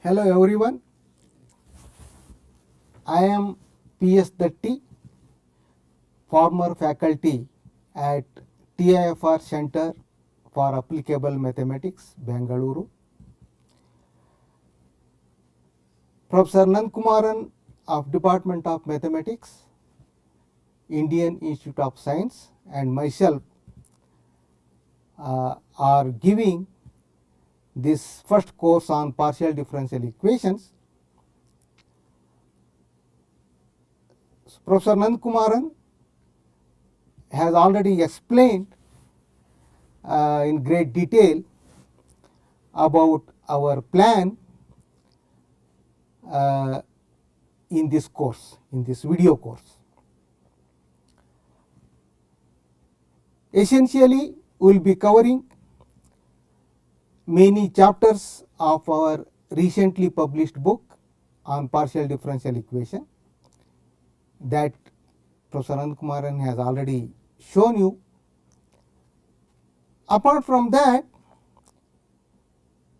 Hello everyone, I am P.S. Datti, former faculty at TIFR Center for Applicable Mathematics, Bengaluru. Professor Nankumaran of Department of Mathematics, Indian Institute of Science, and myself are giving this first course on partial differential equations. Professor Nankumaran has already explained in great detail about our plan in this course, in this video course. Essentially, we will be covering many chapters of our recently published book on partial differential equation that Professor Nankumaran has already shown you. Apart from that,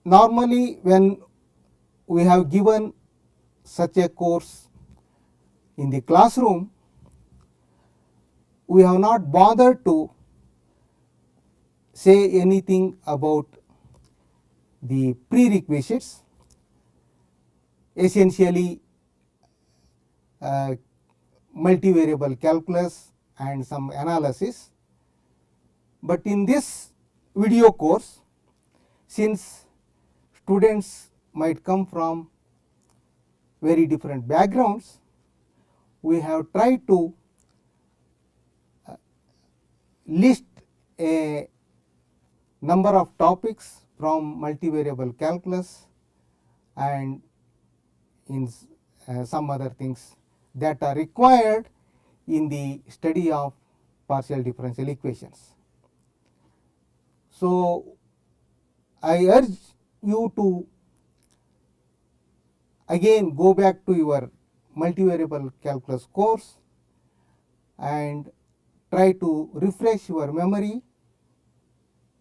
normally when we have given such a course in the classroom, we have not bothered to say anything about the prerequisites, essentially multivariable calculus and some analysis. But in this video course, since students might come from very different backgrounds, we have tried to list a number of topics from multivariable calculus and in some other things that are required in the study of partial differential equations. So, I urge you to again go back to your multivariable calculus course and try to refresh your memory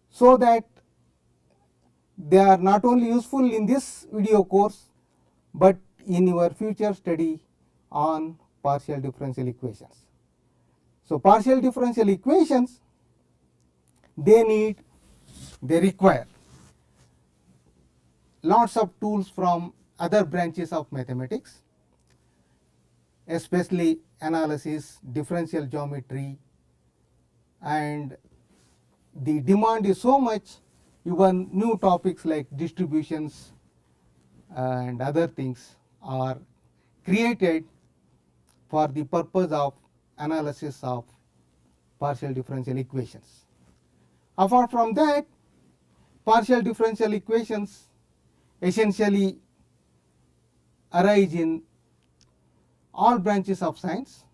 so that they are not only useful in this video course, but in your future study on partial differential equations. So, partial differential equations, they require lots of tools from other branches of mathematics, especially analysis, differential geometry, and the demand is so much, even new topics like distributions and other things are created for the purpose of analysis of partial differential equations. Apart from that, partial differential equations essentially arise in all branches of science: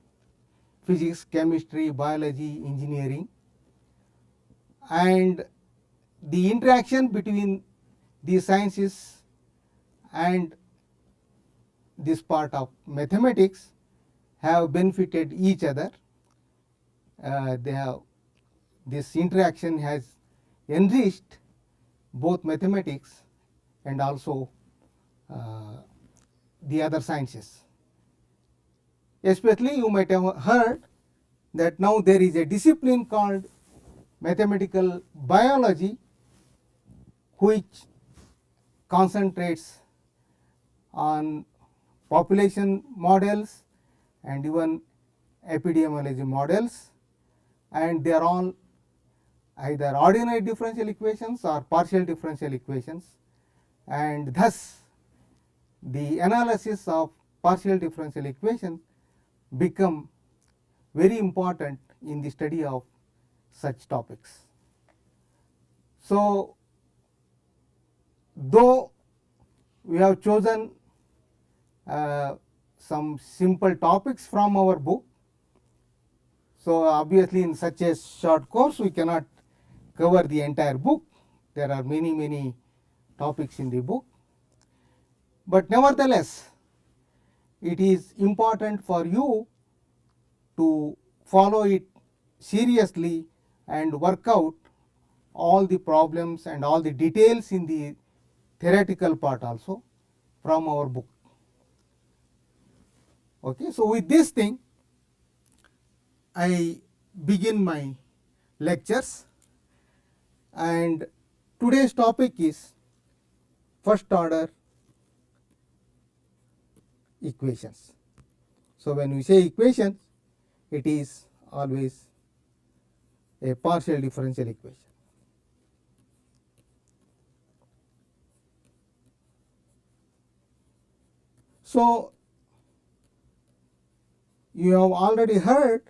physics, chemistry, biology, engineering, and the interaction between these sciences and this part of mathematics have benefited each other. This interaction has enriched both mathematics and also the other sciences. Especially you might have heard that now there is a discipline called mathematical biology, which concentrates on population models and even epidemiology models, and they are all either ordinary differential equations or partial differential equations, and thus the analysis of partial differential equations become very important in the study of such topics. So, though we have chosen some simple topics from our book, so obviously in such a short course we cannot cover the entire book. There are many topics in the book, but nevertheless it is important for you to follow it seriously and work out all the problems and all the details in the theoretical part also, from our book. Okay, so with this thing I begin my lectures, and today's topic is first order equations. So when we say equations, it is always a partial differential equation. So you have already heard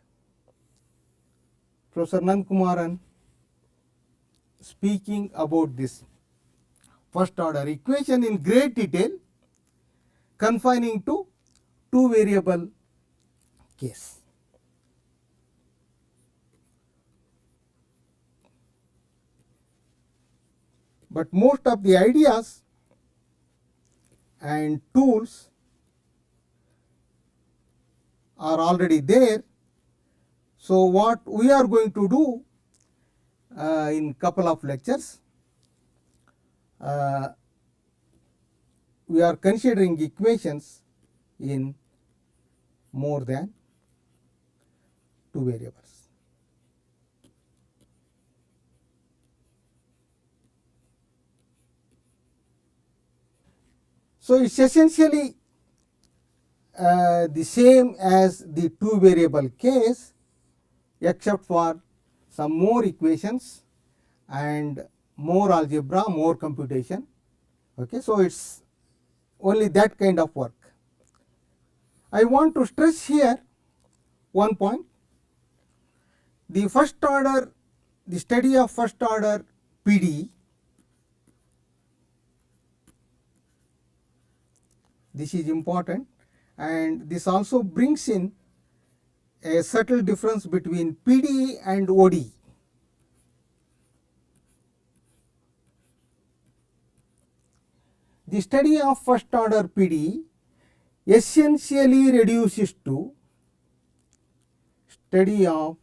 Professor Nankumaran speaking about this first order equation in great detail, confining to two variable case. But most of the ideas and tools are already there. So what we are going to do in couple of lectures, we are considering equations in more than two variables. So it's essentially the same as the two variable case, except for some more equations and more algebra, more computation. Okay, so it's only that kind of work. I want to stress here one point. The first order, the study of first order PD, this is important, and this also brings in a subtle difference between PD and ODE. The study of first order PD essentially reduces to study of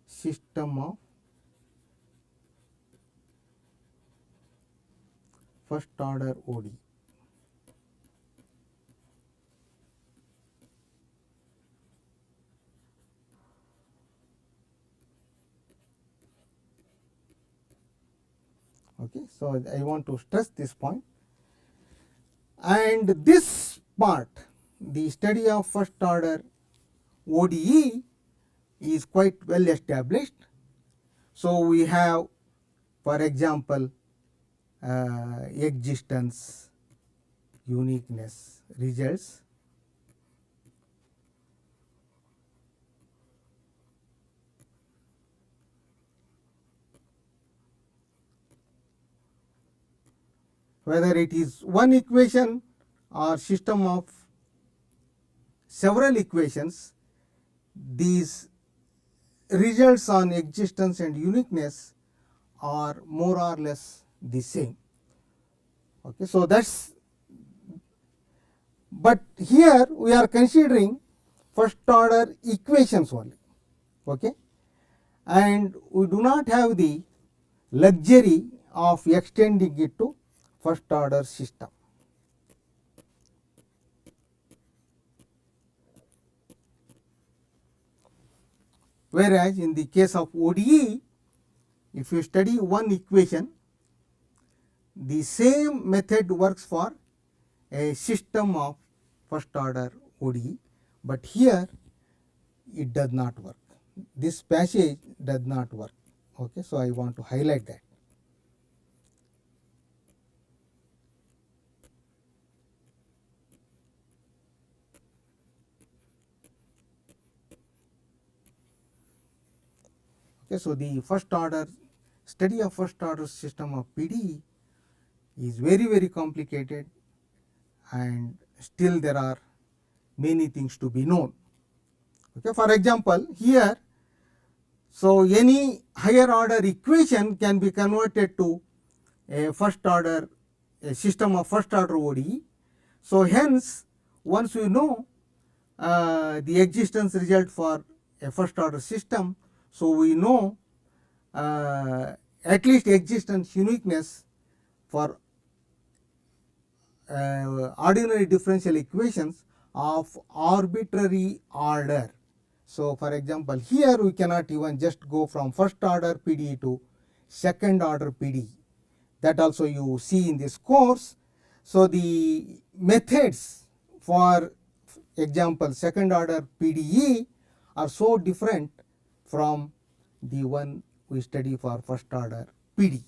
system of first order ODE. Okay, so I want to stress this point. And this part, the study of first order ODE, is quite well established. So we have, for example, existence, uniqueness, results. Whether it is one equation or system of several equations, these results on existence and uniqueness are more or less the same. Okay, so that's, but here we are considering first order equations only. Okay, and we do not have the luxury of extending it to first order system. Whereas in the case of ODE, if you study one equation, the same method works for a system of first order ODE, but here it does not work. This passage does not work. Okay, so I want to highlight that. Okay, so the first order study of first order system of PD is very complicated, and still there are many things to be known. Okay, for example, here, so any higher order equation can be converted to a first order, a system of first order ODE. So hence, once we know the existence result for a first order system, So we know at least existence uniqueness for ordinary differential equations of arbitrary order. So for example, here we cannot even just go from first order PDE to second order PDE. That also you see in this course. So the methods for example second order PDE are so different from the one we study for first order PDE.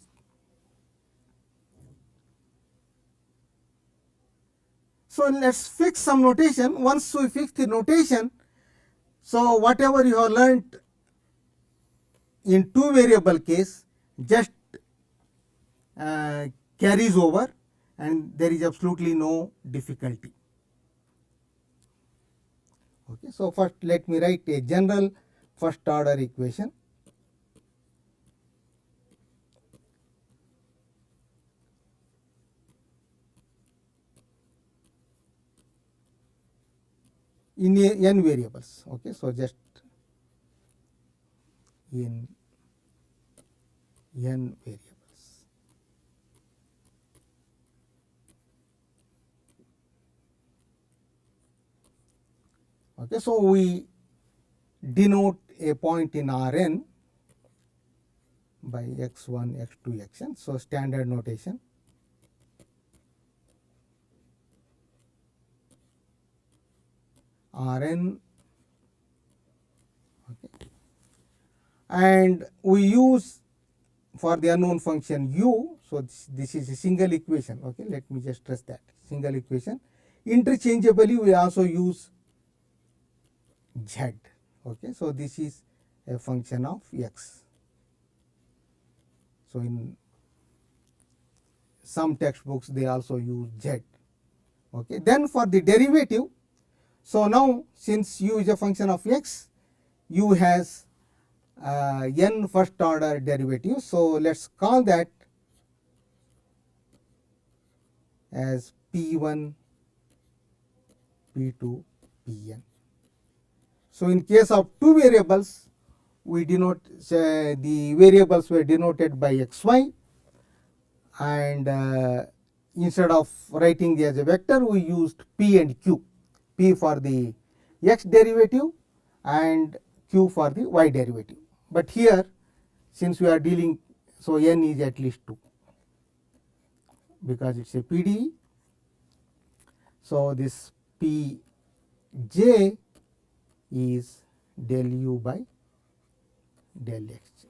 So let's fix some notation. Once we fix the notation, so whatever you have learnt in two variable case just carries over, and there is absolutely no difficulty. Okay, so first let me write a general first order equation. In n variables. Okay, so just in n variables. Okay, so we denote a point in Rn by x1, x2, xn. So standard notation. Rn, okay, and we use for the unknown function u. So this is a single equation. Okay, let me just stress that single equation. Interchangeably, we also use z. Okay, so this is a function of x. So in some textbooks they also use z. Okay, then for the derivative, so now since u is a function of x, u has n first order derivatives. So let's call that as p1, p2, pn. So in case of two variables, we denote the variables were denoted by xy, and instead of writing it as a vector, we used p and q. P for the x derivative and q for the y derivative. But here, since we are dealing, so n is at least 2 because it's a PDE. So this Pj is del u by del xj.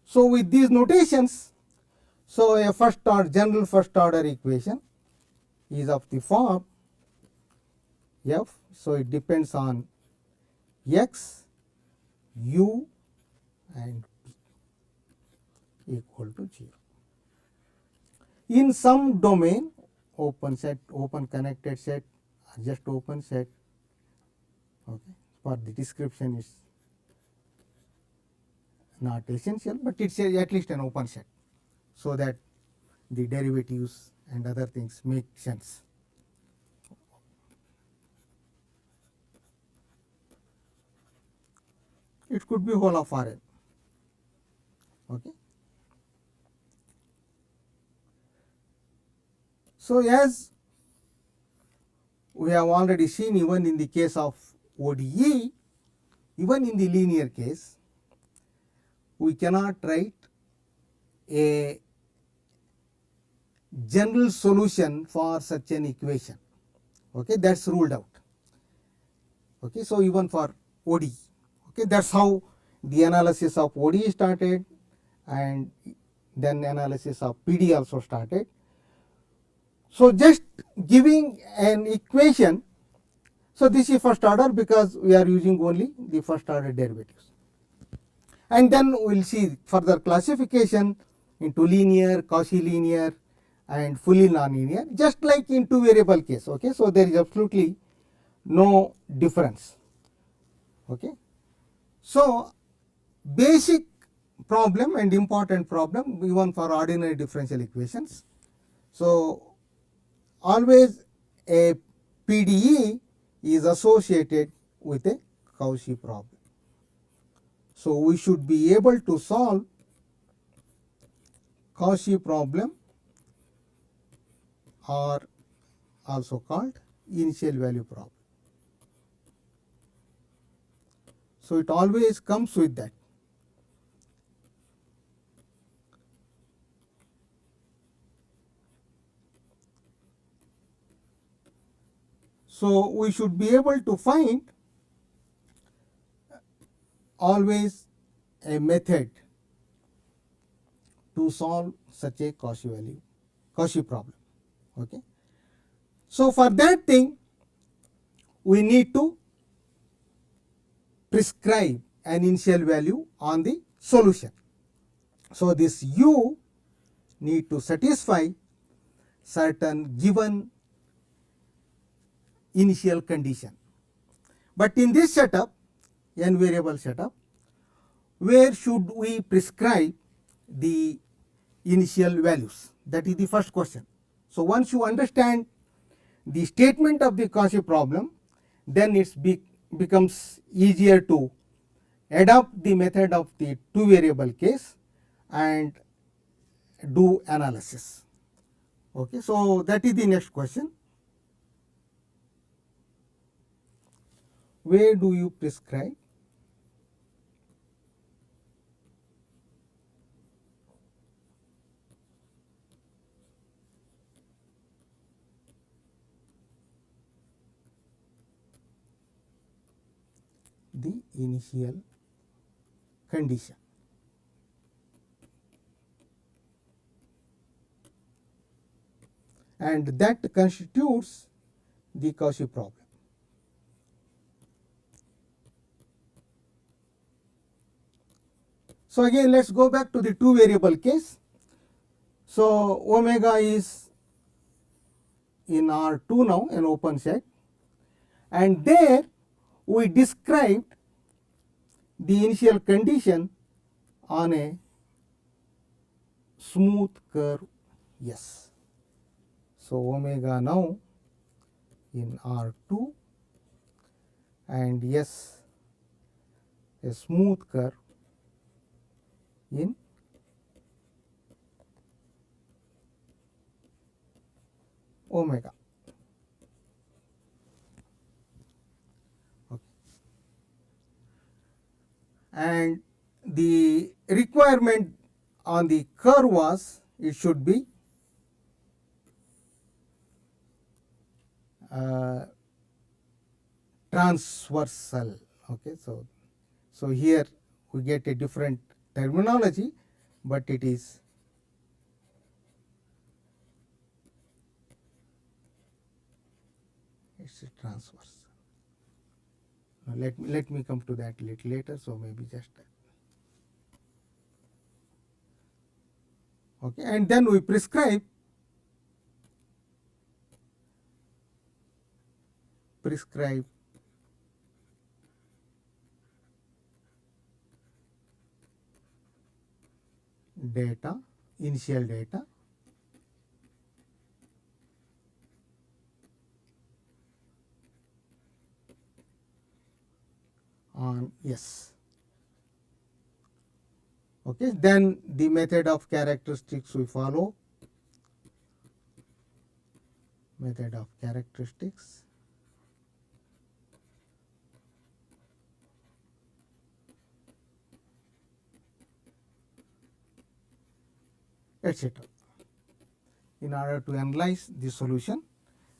So with these notations, so a first order general first order equation is of the form f. So it depends on x, u and p equal to 0. In some domain, open set, open connected set, just open set, okay, for the description is not essential, but it's at least an open set, so that the derivatives and other things make sense. It could be whole of Rn. Okay. So as we have already seen, even in the case of ODE, even in the linear case, we cannot write a general solution for such an equation. Okay, that's ruled out. Okay, so even for ODE, okay, that's how the analysis of ODE started, and then analysis of PD also started. So just giving an equation, so this is first order because we are using only the first order derivatives. And then we will see further classification into linear, Cauchy linear and fully nonlinear, just like in two variable case. Okay, so there is absolutely no difference. Okay, so basic problem and important problem even for ordinary differential equations. So always a PDE is associated with a Cauchy problem. So we should be able to solve Cauchy problem, or also called initial value problem. So it always comes with that. So we should be able to find always a method to solve such a Cauchy problem. Okay. So for that thing, we need to prescribe an initial value on the solution. So this u need to satisfy certain given initial condition. But in this setup, n variable setup, where should we prescribe the initial values? That is the first question. So once you understand the statement of the Cauchy problem, then it becomes easier to adopt the method of the two variable case and do analysis. Okay, so that is the next question. Where do you prescribe the initial condition? And that constitutes the Cauchy problem. So again, let's go back to the two variable case. So omega is in R2 now, an open set, and there we described the initial condition on a smooth curve S. So omega now in R2 and S, a smooth curve in omega. Okay. And the requirement on the curve was it should be transversal. Okay, so here we get a different terminology, but it is it's a transverse. Now let me come to that a little later. So maybe just okay, and then we prescribe data, initial data on S. Okay, then the method of characteristics we follow, method of characteristics, etc. in order to analyze the solution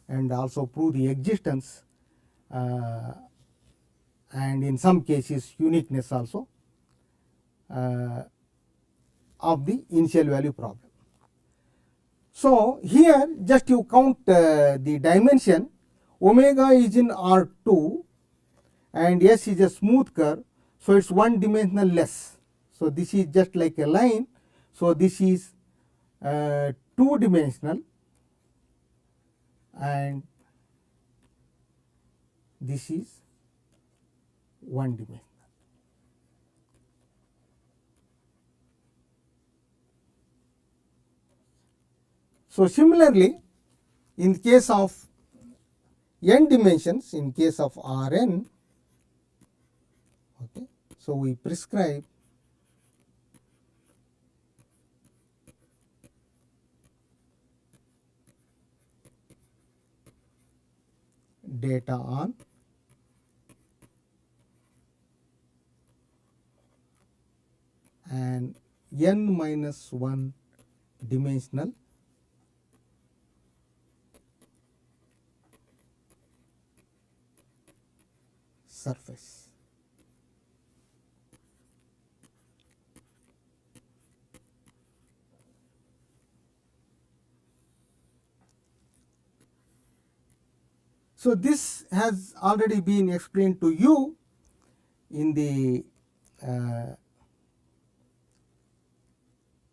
and also prove the existence and in some cases uniqueness also of the initial value problem. So here just you count the dimension. Omega is in R2 and S is a smooth curve, so it's one dimensional less. So this is just like a line. So this is two dimensional and this is one dimensional. So similarly, in case of n dimensions, in case of Rn, Okay. So we prescribe data on an n minus 1 dimensional surface. So this has already been explained to you in the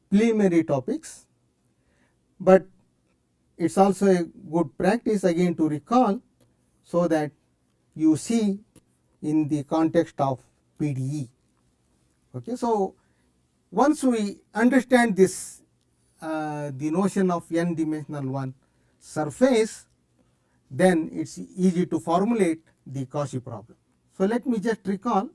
preliminary topics, but it's also a good practice again to recall so that you see in the context of PDE. Okay, so once we understand this, the notion of n dimensional one surface, then it's easy to formulate the Cauchy problem. So let me just recall.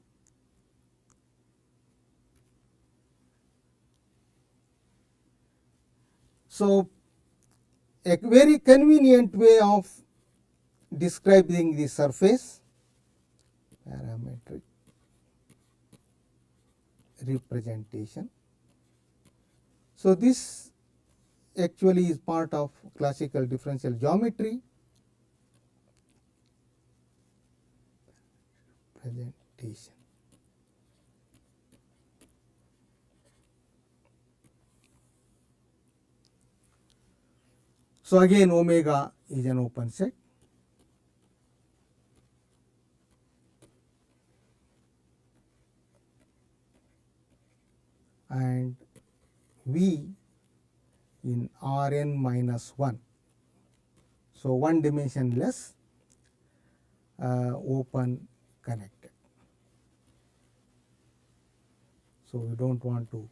So a very convenient way of describing the surface, parametric representation. So this actually is part of classical differential geometry. Presentation. So again omega is an open set. And V in Rn minus 1. So one dimensionless open connected. So we don't want to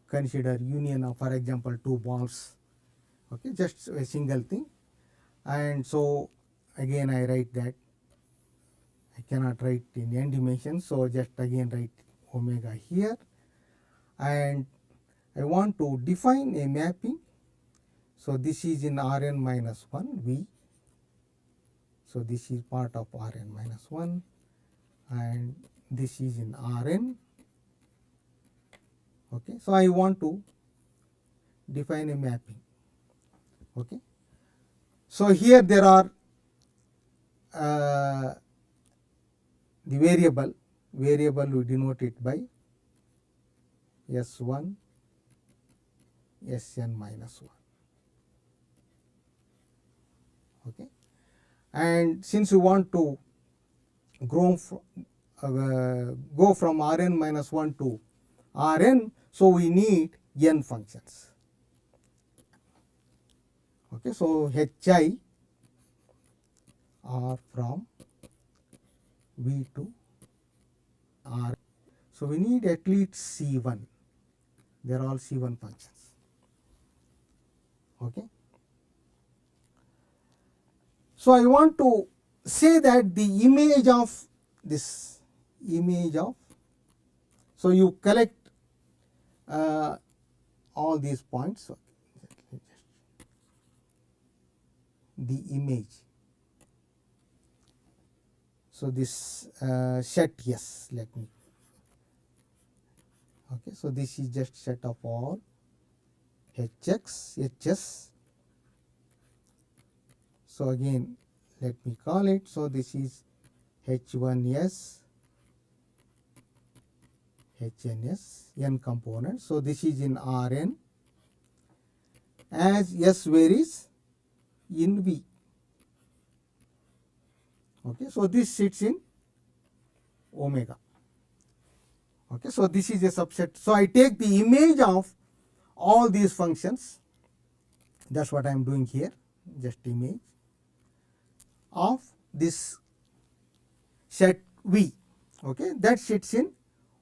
consider union of, for example, two balls, okay, just a single thing. And so again I write that I cannot write in n dimensions, so just again write omega here, and I want to define a mapping. So this is in Rn minus 1 V. So this is part of Rn minus 1 and this is in Rn. Okay, so I want to define a mapping. Okay, so here there are the variable we denote it by S1 Sn minus 1. Okay, and since we want to go from Rn minus 1 to Rn, so we need n functions. Okay, so Hi are from V to R. So we need at least C1. They are all C1 functions. Okay. So I want to say that the image of this so you collect all these points. The image. So this set yes, let me. Okay, so this is just set of all Hs. So again, let me call it. So this is H1s, Hns, n components. So this is in Rn as S varies in V. Okay, so this sits in omega. Okay, so this is a subset. So I take the image of all these functions. That's what I am doing here. Just image of this set V. Okay, that sits in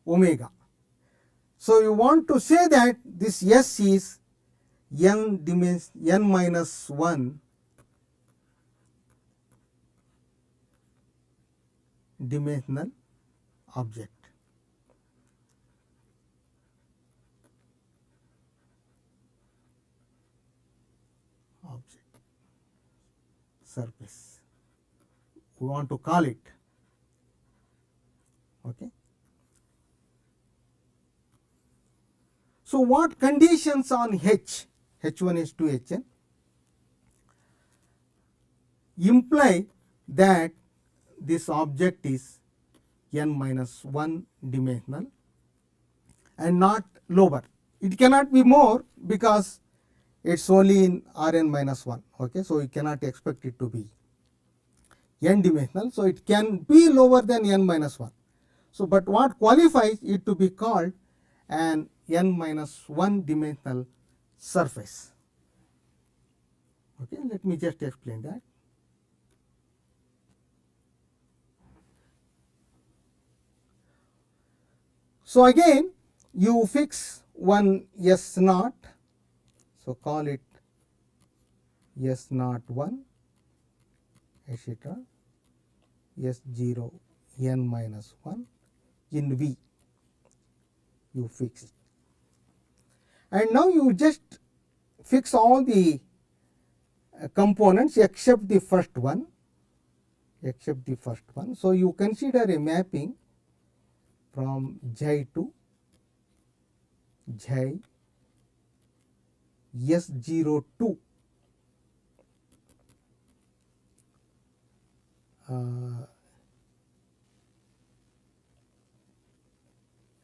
omega. So you want to say that this S is n minus 1 dimensional object. Surface we want to call it. Okay. So what conditions on H, H1, H2, Hn imply that this object is n minus 1 dimensional and not lower. It cannot be more because it's only in Rn minus 1. Okay, so you cannot expect it to be n dimensional. So it can be lower than n minus 1. So but what qualifies it to be called an n minus 1 dimensional surface? Okay, let me just explain that. So again you fix one S naught, so call it S naught 1 etc. S0 n minus 1 in V you fix it. And now you just fix all the components except the first one, So you consider a mapping from J to J S02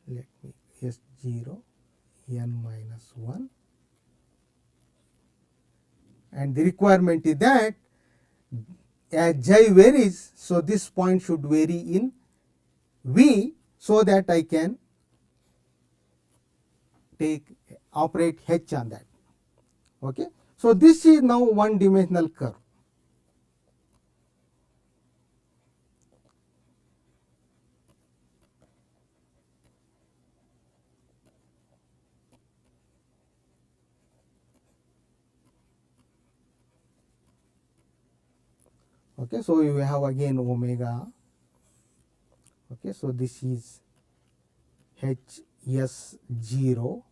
let me S0 n minus 1, and the requirement is that as J varies, so this point should vary in V so that I can operate H on that. Okay. So this is now one dimensional curve. Okay, so you have again omega. Okay, so this is HS0.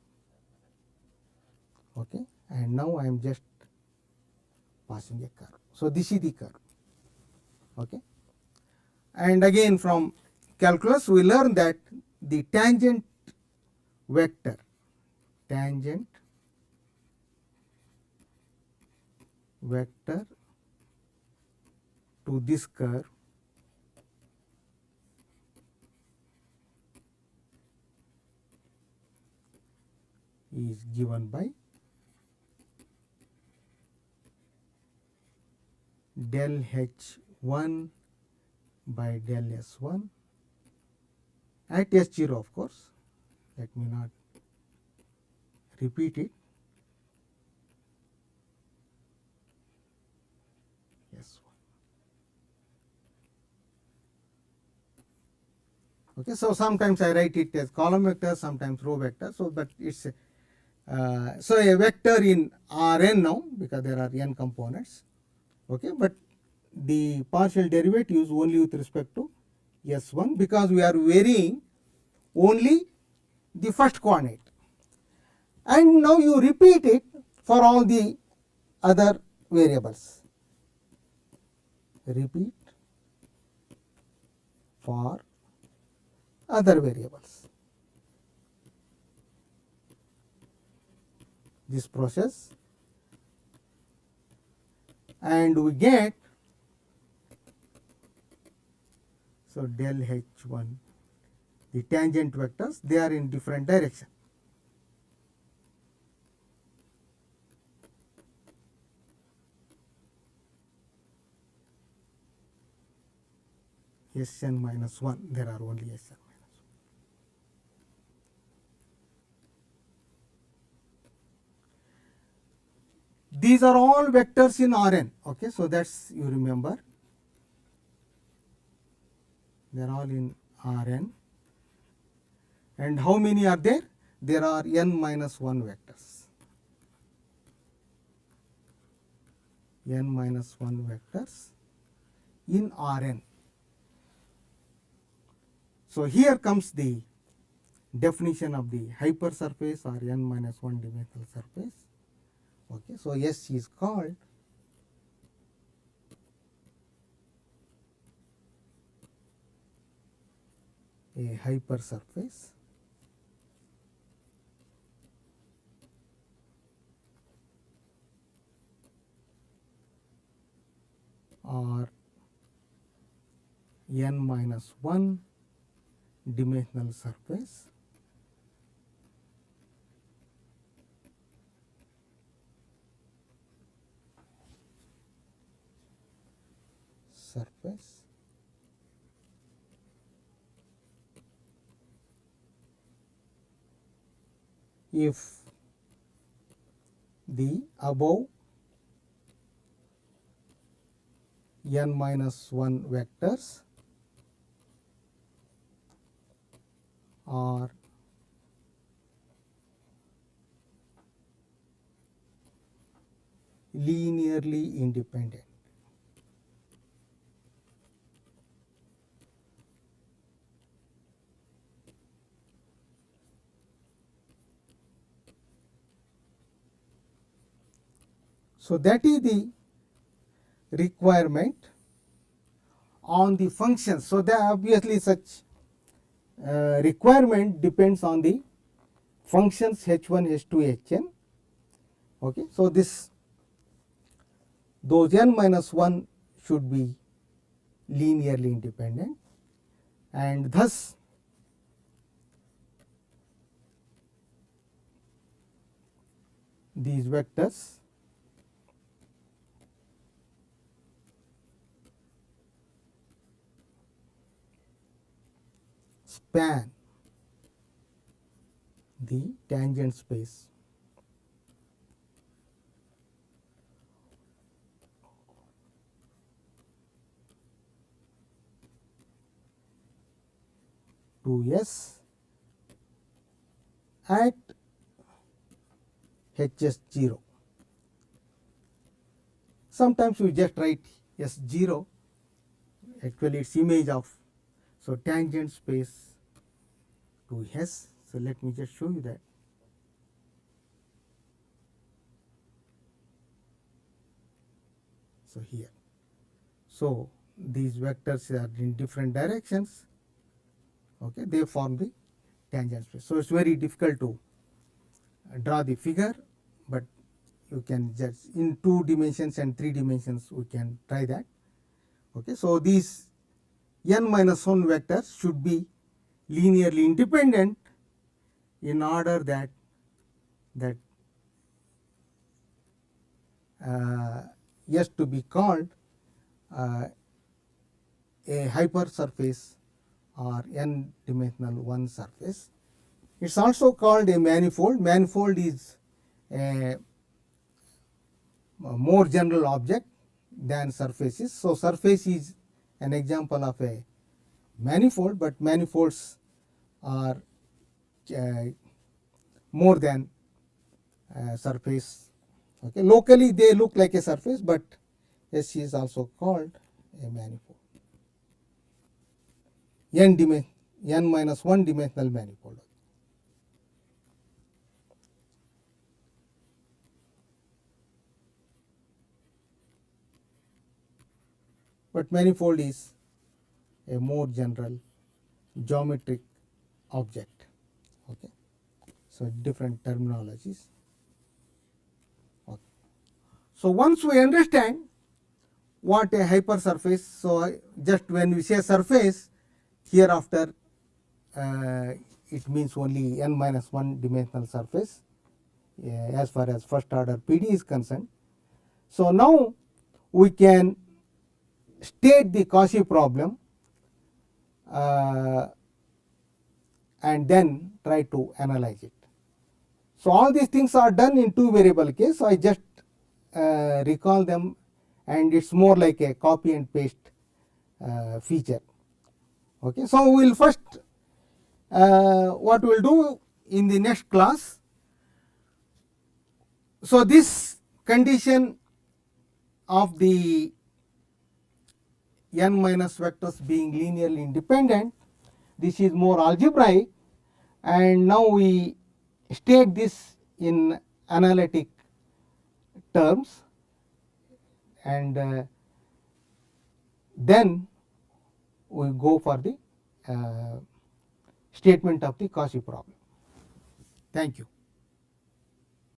Okay, and now I am just passing a curve. So this is the curve. Okay, and again from calculus we learn that the tangent vector to this curve is given by del H1 by del S1 at S0, of course. Let me not repeat it. S1. Okay, so sometimes I write it as column vector, sometimes row vector. So, but it's so a vector in Rn now because there are n components. Okay, but the partial derivatives only with respect to S1 because we are varying only the first coordinate. And now you repeat it for all the other variables. Repeat for other variables. This process, and we get, so del H1, the tangent vectors, they are in different direction. Sn minus 1, there are only Sn minus 1. These are all vectors in Rn. Okay, so that's you remember. They are all in Rn. And how many are there? There are n minus 1 vectors. N minus 1 vectors in Rn. So here comes the definition of the hypersurface or n minus 1 dimensional surface. Okay, so S is called a hypersurface or n minus 1 dimensional surface if the above n minus 1 vectors are linearly independent. So that is the requirement on the function. So that obviously such requirement depends on the functions h1, h2, hn. Okay, so those n minus 1 should be linearly independent, and thus these vectors span the tangent space to S at HS0. Sometimes we just write S0, actually it's image of, so tangent space to S. So let me just show you that. So here, so these vectors are in different directions. Okay, they form the tangent space. So it's very difficult to draw the figure, but you can just in 2 dimensions and 3 dimensions we can try that. Okay, so these n minus 1 vectors should be linearly independent in order that S to be called a hypersurface or n dimensional 1 surface. It's also called a manifold. Manifold is a more general object than surfaces. So surface is an example of a manifold, but manifolds are more than surface. Okay, locally they look like a surface, but S is also called a manifold. N minus 1 dimensional manifold. But manifold is a more general geometric object. Okay, so different terminologies. Okay. So once we understand what a hypersurface, so just when we say surface, hereafter it means only n minus 1 dimensional surface as far as first order PD is concerned. So now we can state the Cauchy problem and then try to analyze it. So all these things are done in 2 variable case. So I just recall them, and it's more like a copy and paste feature. Okay, so we will first what we will do in the next class. So this condition of the n minus vectors being linearly independent this is more algebraic, and now we state this in analytic terms, and then we go for the statement of the Cauchy problem. Thank you.